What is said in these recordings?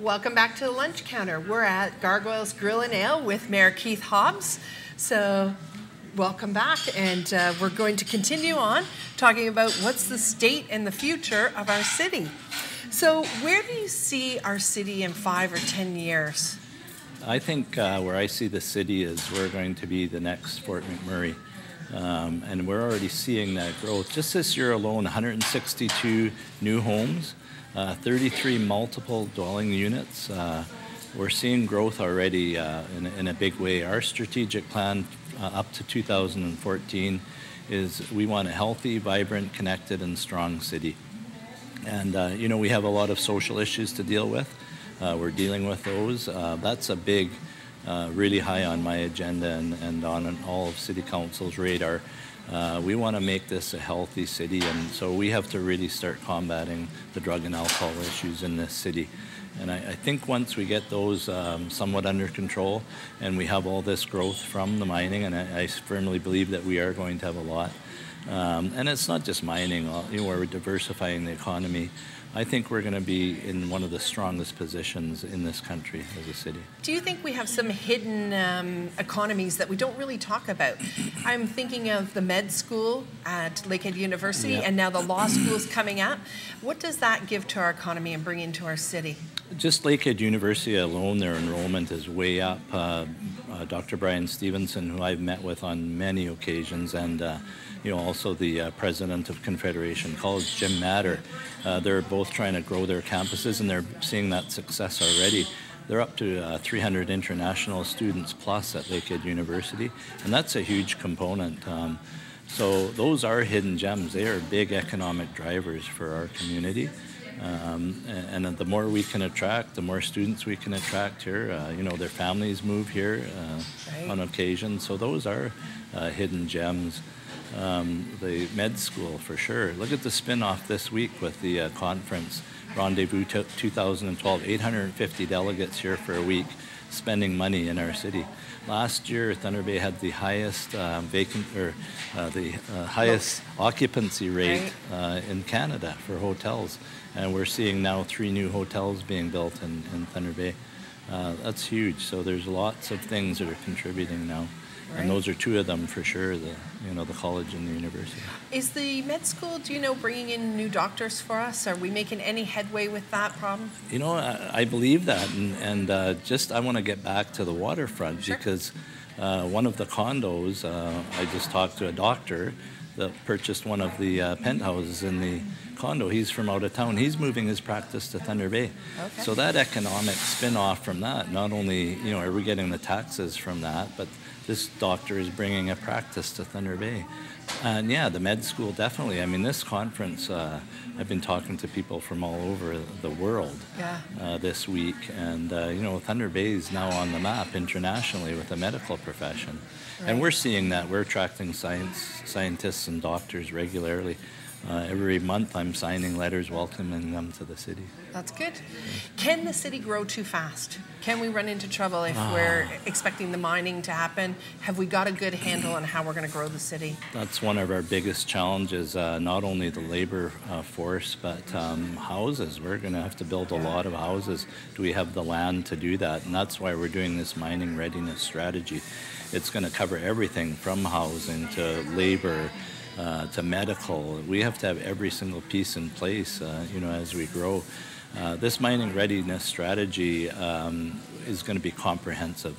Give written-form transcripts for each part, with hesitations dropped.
Welcome back to the Lunch Counter. We're at Gargoyles Grill and Ale with Mayor Keith Hobbs. So welcome back, and we're going to continue on talking about what's the state and the future of our city. So where do you see our city in 5 or 10 years? I think where I see the city is we're going to be the next Fort McMurray. And we're already seeing that growth. Just this year alone, 162 new homes, 33 multiple dwelling units. We're seeing growth already in a big way. Our strategic plan up to 2014 is we want a healthy, vibrant, connected, and strong city. And, we have a lot of social issues to deal with. We're dealing with those. That's a big, really high on my agenda and on all of City Council's radar. We want to make this a healthy city, and so we have to really start combating the drug and alcohol issues in this city. And I think once we get those somewhat under control and we have all this growth from the mining, and I firmly believe that we are going to have a lot. And it's not just mining, we're diversifying the economy. I think we're going to be in one of the strongest positions in this country as a city. Do you think we have some hidden economies that we don't really talk about? I'm thinking of the med school at Lakehead University, and now the law school's coming up. What does that give to our economy and bring into our city? Just Lakehead University alone, their enrollment is way up. Dr. Brian Stevenson, who I've met with on many occasions, and also the president of Confederation College, Jim Matter. They're both trying to grow their campuses, and they're seeing that success already. They're up to 300 international students plus at Lakehead University, and that's a huge component. So those are hidden gems. They are big economic drivers for our community. And the more we can attract, the more students we can attract here. Their families move here on occasion. So those are hidden gems. The med school, for sure. Look at the spin-off this week with the conference, Rendezvous 2012. 850 delegates here for a week spending money in our city. Last year, Thunder Bay had the highest highest occupancy rate in Canada for hotels. And we're seeing now 3 new hotels being built in Thunder Bay. That's huge. So there's lots of things that are contributing now. Right. And those are 2 of them for sure, the college and the university. Is the med school, bringing in new doctors for us? Are we making any headway with that problem? I believe that. And I want to get back to the waterfront. Sure. Because one of the condos, I just talked to a doctor that purchased one of the penthouses in the condo. He's from out of town. He's moving his practice to Thunder Bay. Okay. So that economic spin-off from that, not only are we getting the taxes from that, but this doctor is bringing a practice to Thunder Bay. And the med school, definitely. I mean, this conference, I've been talking to people from all over the world this week. And, Thunder Bay is now on the map internationally with the medical profession. Right. And we're seeing that. We're attracting scientists and doctors regularly. Every month I'm signing letters welcoming them to the city. That's good. Can the city grow too fast? Can we run into trouble if we're expecting the mining to happen? Have we got a good handle on how we're going to grow the city? That's one of our biggest challenges, not only the labor force, but houses. We're going to have to build a lot of houses. Do we have the land to do that? And that's why we're doing this mining readiness strategy. It's going to cover everything from housing to labor, to medical. We have to have every single piece in place, as we grow. This mining readiness strategy is going to be comprehensive,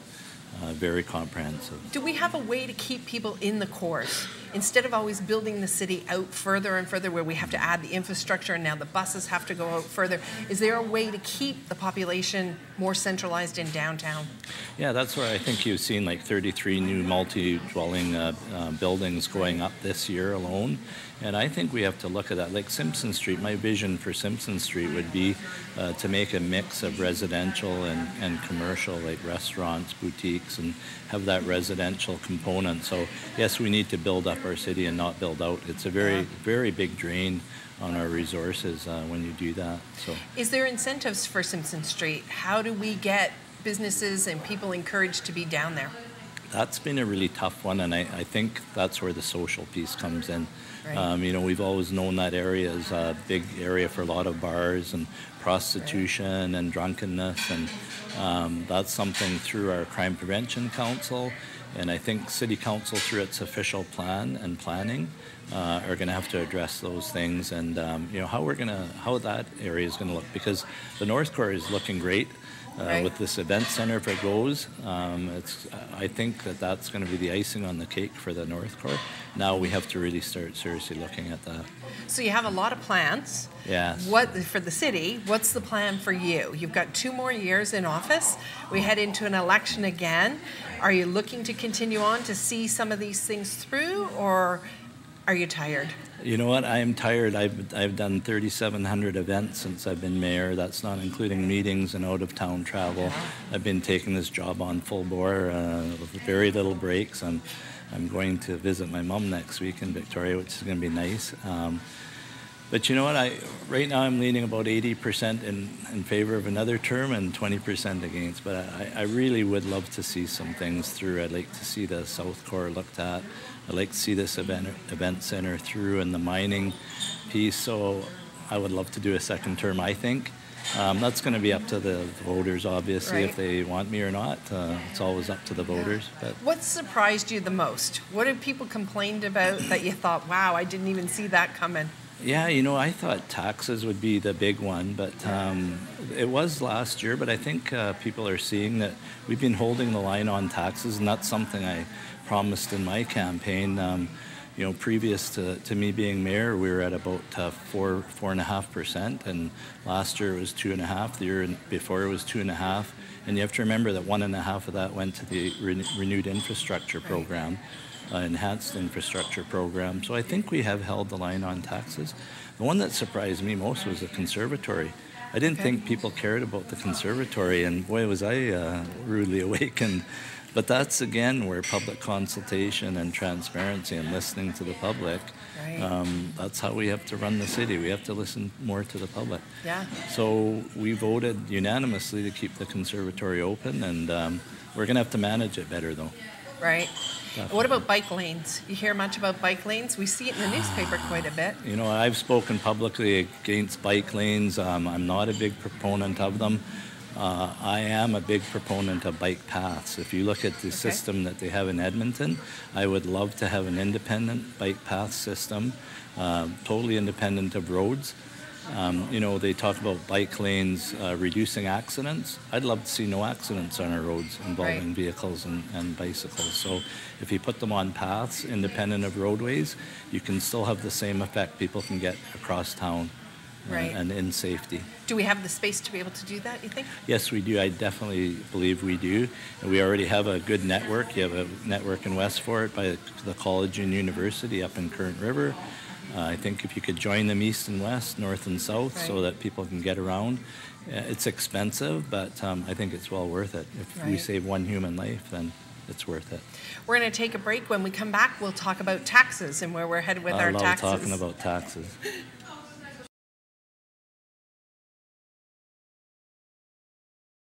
very comprehensive. Do we have a way to keep people in the cores? Instead of always building the city out further and further where we have to add the infrastructure and now the buses have to go out further, is there a way to keep the population more centralized in downtown? Yeah, that's where I think you've seen like 33 new multi-dwelling buildings going up this year alone. And I think we have to look at that. Like Simpson Street, my vision for Simpson Street would be to make a mix of residential and commercial, like restaurants, boutiques, and have that residential component. So yes, we need to build up our city and not build out. It's a very, very big drain on our resources when you do that. So, is there incentives for Simpson Street? How do we get businesses and people encouraged to be down there? that's been a really tough one, and I think that's where the social piece comes in. Right. You know, we've always known that area is a big area for a lot of bars and prostitution and drunkenness, and that's something through our Crime Prevention Council, and I think City Council through its official plan and planning are going to have to address those things, and you know, how that area is going to look, because the North Core is looking great. Right. With this event center, if it goes, I think that's going to be the icing on the cake for the North Core. Now we have to really start seriously looking at that. So you have a lot of plans. Yes. What for the city? What's the plan for you? You've got 2 more years in office. We head into an election again. Are you looking to continue on to see some of these things through, or are you tired? You know what? I am tired. I've done 3,700 events since I've been mayor. That's not including meetings and out-of-town travel. I've been taking this job on full bore with very little breaks. I'm going to visit my mom next week in Victoria, which is going to be nice. But you know what? Right now I'm leaning about 80% in favor of another term and 20% against. But I really would love to see some things through. I'd like to see the South Core looked at. I'd like to see this event center through and the mining piece. So I would love to do a second term, I think. That's going to be up to the voters, obviously, Right. if they want me or not. It's always up to the voters. But What surprised you the most? What have people complained about that you thought, wow, I didn't even see that coming? yeah, you know, I thought taxes would be the big one, but it was last year. But I think people are seeing that we've been holding the line on taxes, and that's something I promised in my campaign. You know, previous to me being mayor, we were at about 4.5%, and last year it was 2.5%. The year before it was 2.5%, and you have to remember that 1.5% of that went to the renewed infrastructure program, enhanced infrastructure program. So I think we have held the line on taxes. The one that surprised me most was the conservatory. I didn't think people cared about the conservatory, and boy, was I rudely awakened. But that's, again, where public consultation and transparency and listening to the public, Right. That's how we have to run the city. We have to listen more to the public. Yeah. So we voted unanimously to keep the conservatory open, and we're going to have to manage it better, though. Right. Definitely. What about bike lanes? You hear much about bike lanes? We see it in the newspaper quite a bit. You know, I've spoken publicly against bike lanes. I'm not a big proponent of them. I am a big proponent of bike paths. If you look at the system that they have in Edmonton, I would love to have an independent bike path system, totally independent of roads. You know, they talk about bike lanes reducing accidents. I'd love to see no accidents on our roads involving Right. vehicles and bicycles. So if you put them on paths independent of roadways, you can still have the same effect. People can get across town Right. and in safety. Do we have the space to be able to do that, you think? Yes, we do. I definitely believe we do. And we already have a good network. You have a network in Westfort by the college and university up in Current River. I think if you could join them east and west, north and south, so Right. that people can get around. It's expensive, but I think it's well worth it. If we Right. save one human life, then it's worth it. We're going to take a break. When we come back, we'll talk about taxes and where we're headed with I our love taxes. talking about taxes.